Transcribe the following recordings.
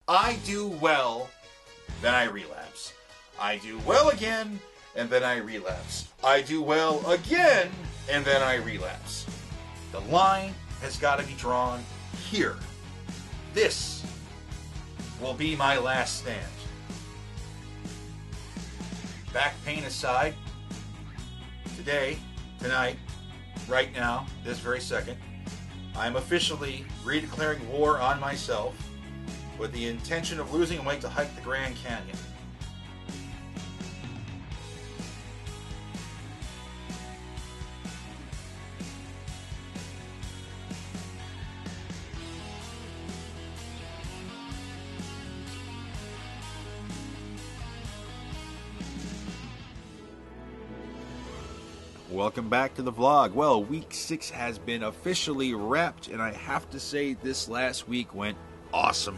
I do well, then I relapse. I do well again, and then I relapse. I do well again, and then I relapse. The line has got to be drawn here. This will be my last stand. Back pain aside, today, tonight, right now, this very second, I am officially redeclaring war on myself with the intention of losing weight to hike the Grand Canyon. Welcome back to the vlog. Well, week 6 has been officially wrapped, and I have to say this last week went awesome.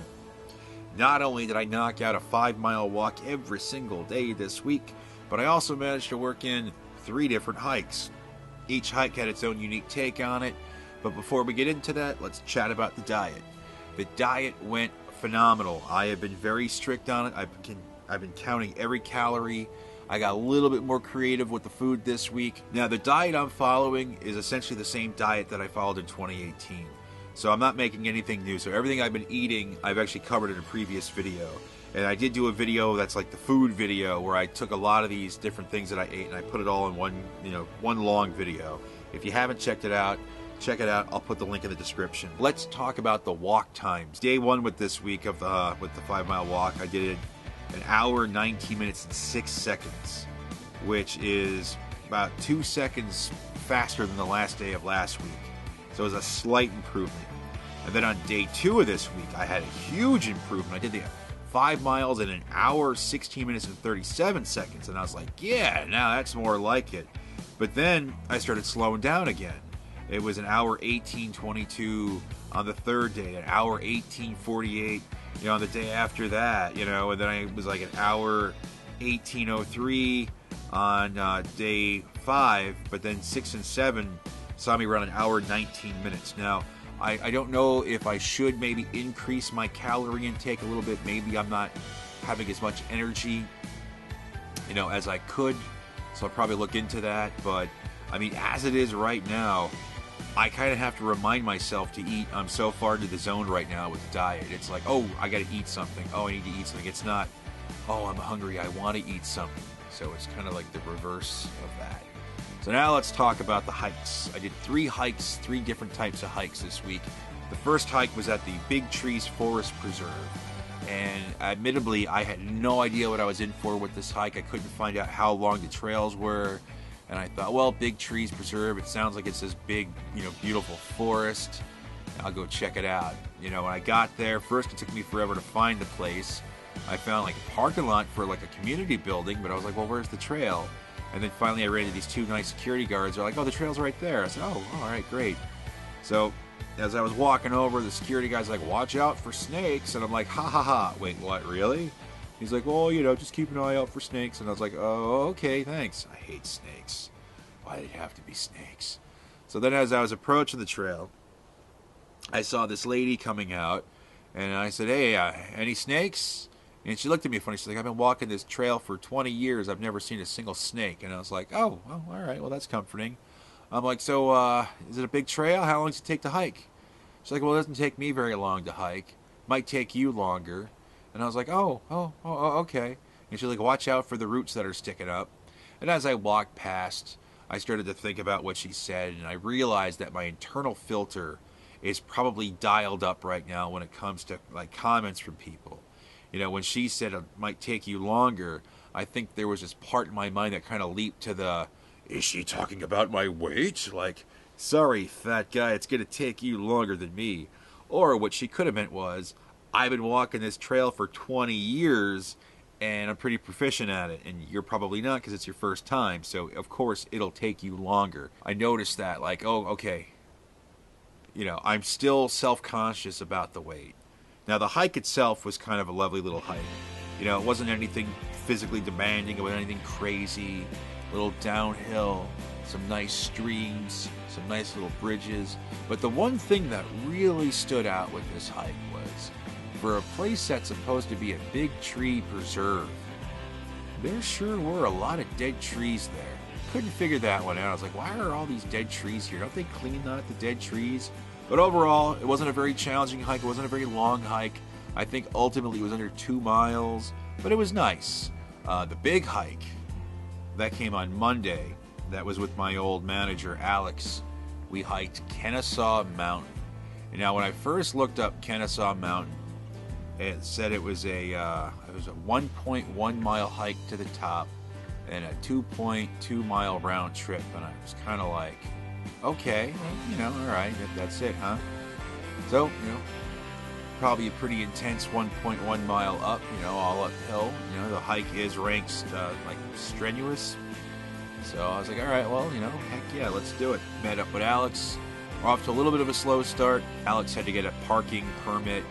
Not only did I knock out a 5-mile walk every single day this week, but I also managed to work in 3 different hikes. Each hike had its own unique take on it, but before we get into that, let's chat about the diet. The diet went phenomenal. I have been very strict on it. I've been counting every calorie. I got a little bit more creative with the food this week. Now, the diet I'm following is essentially the same diet that I followed in 2018. So I'm not making anything new. So everything I've been eating, I've actually covered in a previous video. And I did do a video that's like the food video where I took a lot of these different things that I ate and I put it all in one long video. If you haven't checked it out, check it out. I'll put the link in the description. Let's talk about the walk times. Day 1 with this week of with the 5-mile walk, I did it 1 hour, 19 minutes, and 6 seconds, which is about 2 seconds faster than the last day of last week. So it was a slight improvement. And then on day 2 of this week, I had a huge improvement. I did the 5 miles in 1 hour, 16 minutes, and 37 seconds. And I was like, yeah, now that's more like it. But then I started slowing down again. It was 1 hour, 18:22 on the 3rd day, 1 hour, 18:48 on the day after that, and then I was like 1 hour, 18:03 on day 5, but then 6 and 7 saw me run 1 hour, 19 minutes. Now, I don't know if I should maybe increase my calorie intake a little bit. Maybe I'm not having as much energy, as I could, so I'll probably look into that. But, I mean, as it is right now, I kind of have to remind myself to eat. I'm so far into the zone right now with the diet. It's like, oh, I got to eat something. Oh, I need to eat something. It's not, oh, I'm hungry, I want to eat something. So it's kind of like the reverse of that. So now let's talk about the hikes. I did 3 hikes, 3 different types of hikes this week. The first hike was at the Big Trees Forest Preserve. And admittedly, I had no idea what I was in for with this hike. I couldn't find out how long the trails were. And I thought, well, Big Trees Preserve, it sounds like it's this big, beautiful forest. I'll go check it out. When I got there, first it took me forever to find the place. I found like a parking lot for like a community building, but I was like, well, where's the trail? And then finally I ran into these 2 nice security guards. They're like, oh, the trail's right there. I said, oh, all right, great. So as I was walking over, the security guy's like, watch out for snakes. And I'm like, ha ha ha. Wait, what, really? He's like, well, just keep an eye out for snakes. And I was like, oh, okay, thanks. I hate snakes. Why did it have to be snakes? So then as I was approaching the trail, I saw this lady coming out. And I said, hey, any snakes? And she looked at me funny. She's like, I've been walking this trail for 20 years. I've never seen a single snake. And I was like, oh, well, all right. Well, that's comforting. I'm like, so is it a big trail? How long does it take to hike? She's like, well, it doesn't take me very long to hike. Might take you longer. And I was like, oh, okay. And she's like, watch out for the roots that are sticking up. And as I walked past, I started to think about what she said, and I realized that my internal filter is probably dialed up right now when it comes to like comments from people. When she said it might take you longer, I think there was this part in my mind that kind of leaped to the, is she talking about my weight? Like, sorry, fat guy, it's going to take you longer than me. Or what she could have meant was, I've been walking this trail for 20 years and I'm pretty proficient at it, and you're probably not because it's your first time, so of course it'll take you longer. I noticed that, like, oh, okay, I'm still self-conscious about the weight. Now, the hike itself was kind of a lovely little hike. It wasn't anything physically demanding, it wasn't anything crazy, a little downhill, some nice streams, some nice little bridges. But the one thing that really stood out with this hike was for a place that's supposed to be a big tree preserve, there sure were a lot of dead trees there. Couldn't figure that one out. I was like, why are all these dead trees here? Don't they clean out the dead trees? But overall, it wasn't a very challenging hike. It wasn't a very long hike. I think ultimately it was under 2 miles, but it was nice. The big hike, that came on Monday. That was with my old manager, Alex. We hiked Kennesaw Mountain. And now, when I first looked up Kennesaw Mountain, it said it was a 1.1 mile hike to the top and a 2.2 mile round trip. And I was kind of like, okay, well, all right, that's it, huh? So, probably a pretty intense 1.1 mile up, all uphill. The hike is ranked like strenuous. So I was like, all right, well, heck yeah, let's do it. Met up with Alex. We're off to a little bit of a slow start. Alex had to get a parking permit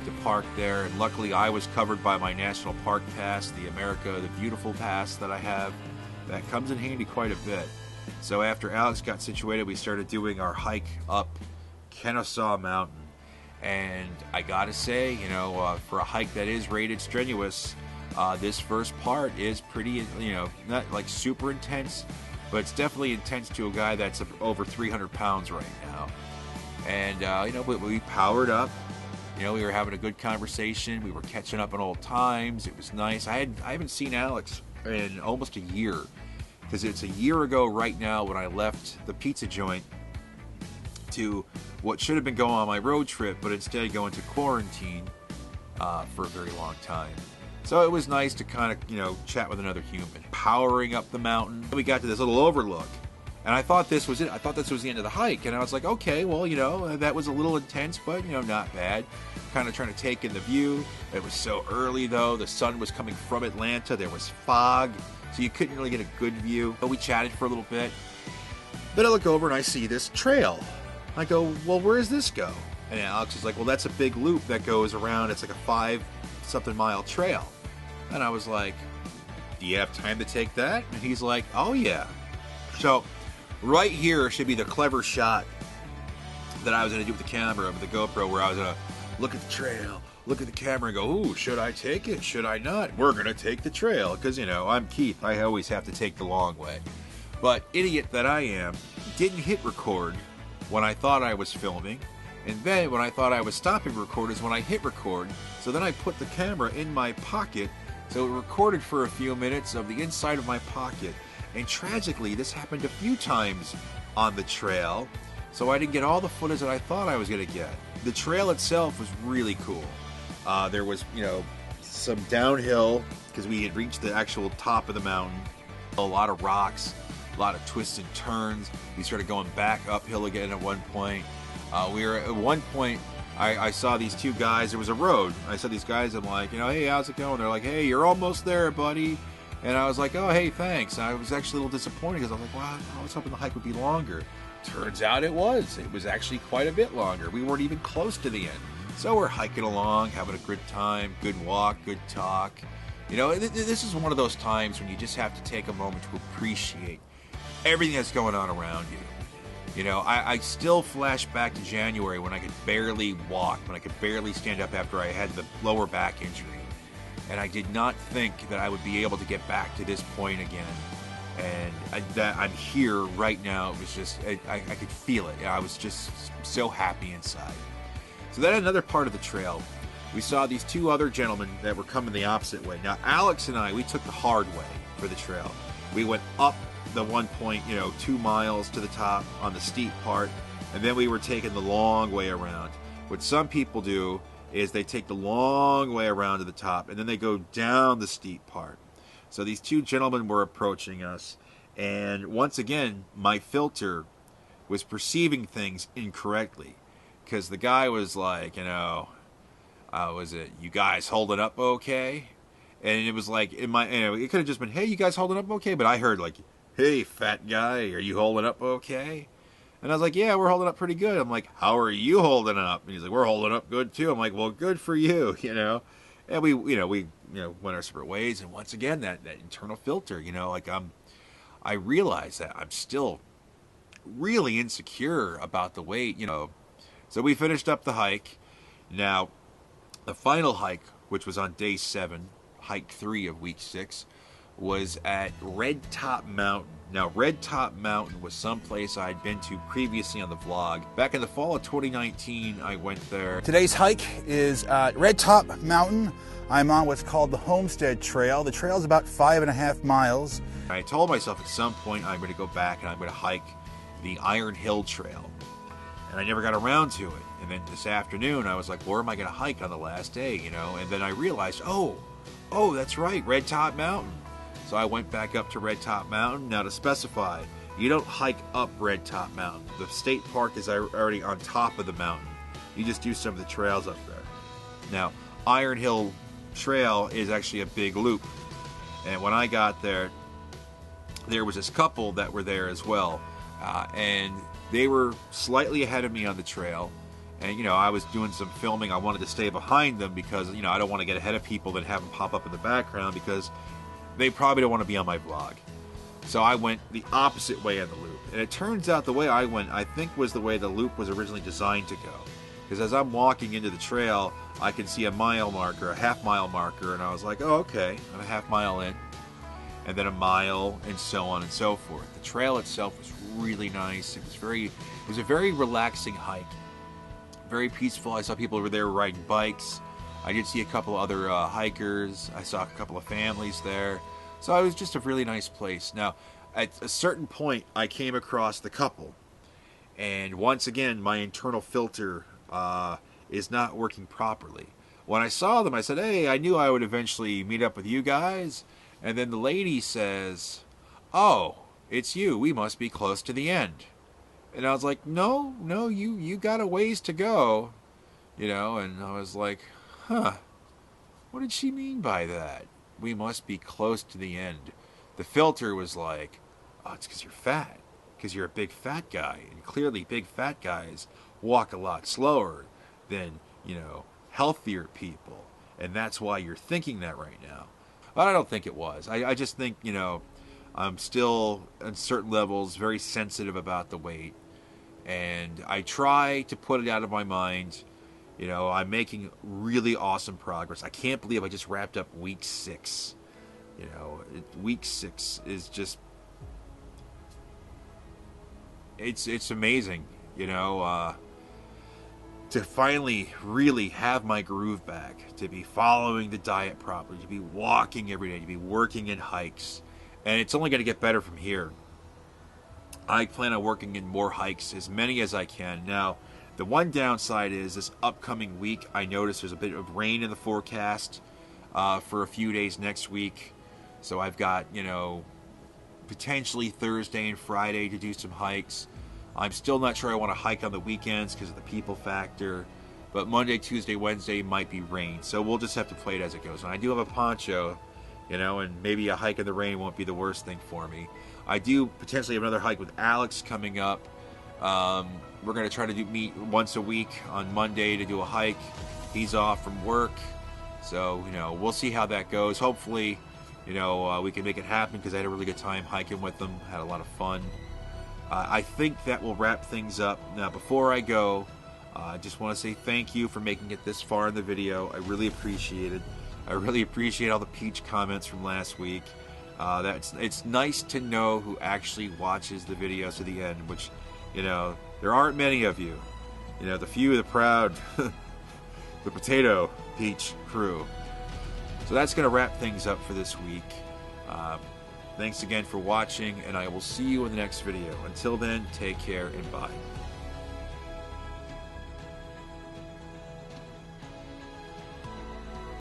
to park there, and luckily I was covered by my National Park Pass, the Beautiful Pass that I have. That comes in handy quite a bit. So after Alex got situated, we started doing our hike up Kennesaw Mountain. And I gotta say, for a hike that is rated strenuous, this first part is pretty, not like super intense, but it's definitely intense to a guy that's over 300 pounds right now. And, we powered up. We were having a good conversation. We were catching up on old times. It was nice. I haven't seen Alex in almost a year, because it's a year ago right now when I left the pizza joint to what should have been going on my road trip, but instead go into quarantine for a very long time. So it was nice to kind of, chat with another human. Powering up the mountain, we got to this little overlook. And I thought this was it. I thought this was the end of the hike. And I was like, okay, well, that was a little intense, but, not bad. Kind of trying to take in the view. It was so early, though. The sun was coming from Atlanta. There was fog, so you couldn't really get a good view. But we chatted for a little bit. Then I look over and I see this trail. I go, well, where does this go? And Alex is like, well, that's a big loop that goes around. It's like a 5-something mile trail. And I was like, do you have time to take that? And he's like, oh, yeah. So right here should be the clever shot that I was going to do with the camera, with the GoPro, where I was going to look at the trail, look at the camera, and go, ooh, should I take it? Should I not? We're going to take the trail. Because, I'm Keith. I always have to take the long way. But idiot that I am, didn't hit record when I thought I was filming. And then when I thought I was stopping record is when I hit record. So then I put the camera in my pocket. So it recorded for a few minutes of the inside of my pocket. And tragically, this happened a few times on the trail. So I didn't get all the footage that I thought I was going to get. The trail itself was really cool. There was, some downhill, because we had reached the actual top of the mountain. A lot of rocks, a lot of twists and turns. We started going back uphill again at one point. We were at one point, I saw these two guys. There was a road. I saw these guys. I'm like, hey, how's it going? They're like, hey, you're almost there, buddy. And I was like, oh, hey, thanks. And I was actually a little disappointed because I was like, wow, I was hoping the hike would be longer. Turns out it was. It was actually quite a bit longer. We weren't even close to the end. So we're hiking along, having a good time, good walk, good talk. This is one of those times when you just have to take a moment to appreciate everything that's going on around you. I still flash back to January when I could barely walk, when I could barely stand up after I had the lower back injury. And I did not think that I would be able to get back to this point again. And that I'm here right now. It was just, I could feel it. I was just so happy inside. So then another part of the trail, we saw these two other gentlemen that were coming the opposite way. Now, Alex and I, we took the hard way for the trail. We went up the 2 miles to the top on the steep part, and then we were taking the long way around. What some people do is they take the long way around to the top, and then they go down the steep part. So these two gentlemen were approaching us, and once again, my filter was perceiving things incorrectly, because the guy was like, was it, you guys holding up okay? And it was like, it could have just been, hey, you guys holding up okay? But I heard like, hey, fat guy, are you holding up okay? And I was like, yeah, we're holding up pretty good. I'm like, how are you holding up? And he's like, we're holding up good too. I'm like, well, good for you, And we went our separate ways. And once again, that internal filter, I realize that I'm still really insecure about the weight, So we finished up the hike. Now, The final hike, which was on day 7, hike 3 of week 6, was at Red Top Mountain. Now, Red Top Mountain was someplace I'd been to previously on the vlog. Back in the fall of 2019, I went there. Today's hike is at Red Top Mountain. I'm on what's called the Homestead Trail. The trail is about 5.5 miles. I told myself at some point I'm going to go back and I'm going to hike the Iron Hill Trail. And I never got around to it. And then this afternoon, I was like, where am I going to hike on the last day, you know? And then I realized, oh, that's right, Red Top Mountain. So I went back up to Red Top Mountain. Now, to specify, you don't hike up Red Top Mountain. The state park is already on top of the mountain. You just do some of the trails up there. Now, Iron Hill Trail is actually a big loop. And when I got there, there was this couple that were there as well. And they were slightly ahead of me on the trail. And, you know, I was doing some filming. I wanted to stay behind them because, you know, I don't want to get ahead of people that have them pop up in the background because they probably don't want to be on my vlog. So I went the opposite way on the loop. And it turns out the way I went, I think, was the way the loop was originally designed to go. Because as I'm walking into the trail, I can see a mile marker, a half-mile marker, and I was like, oh, okay, I'm a half mile in. And then a mile, and so on and so forth. The trail itself was really nice. It was a very relaxing hike. Very peaceful. I saw people over there riding bikes. I did see a couple other hikers. I saw a couple of families there. So it was just a really nice place. Now, at a certain point, I came across the couple. And once again, my internal filter is not working properly. When I saw them, I said, hey, I knew I would eventually meet up with you guys. And then the lady says, oh, it's you. We must be close to the end. And I was like, no, you got a ways to go. You know, and I was like, huh, what did she mean by that? We must be close to the end. The filter was like, oh, it's because you're fat. Because you're a big fat guy. And clearly big fat guys walk a lot slower than, you know, healthier people. And that's why you're thinking that right now. But I don't think it was. I just think, you know, I'm still, on certain levels, very sensitive about the weight. And I try to put it out of my mind. You know, I'm making really awesome progress. I can't believe I just wrapped up week 6. You know, week 6 is just, it's amazing, you know, to finally really have my groove back, to be following the diet properly, to be walking every day, to be working in hikes. And it's only going to get better from here. I plan on working in more hikes, as many as I can. Now, the one downside is this upcoming week, I noticed there's a bit of rain in the forecast for a few days next week. So I've got, you know, potentially Thursday and Friday to do some hikes. I'm still not sure I want to hike on the weekends because of the people factor. But Monday, Tuesday, Wednesday might be rain. So we'll just have to play it as it goes. And I do have a poncho, you know, and maybe a hike in the rain won't be the worst thing for me. I do potentially have another hike with Alex coming up. We're going to try to meet once a week on Monday to do a hike. He's off from work. So, you know, we'll see how that goes. Hopefully, you know, we can make it happen because I had a really good time hiking with them. Had a lot of fun. I think that will wrap things up. Now, before I go, I just want to say thank you for making it this far in the video. I really appreciate it. I really appreciate all the peach comments from last week. It's nice to know who actually watches the videos to the end, which, you know, there aren't many of you. You know, the few, the proud, the potato peach crew. So that's going to wrap things up for this week. Thanks again for watching, and I will see you in the next video. Until then, take care and bye.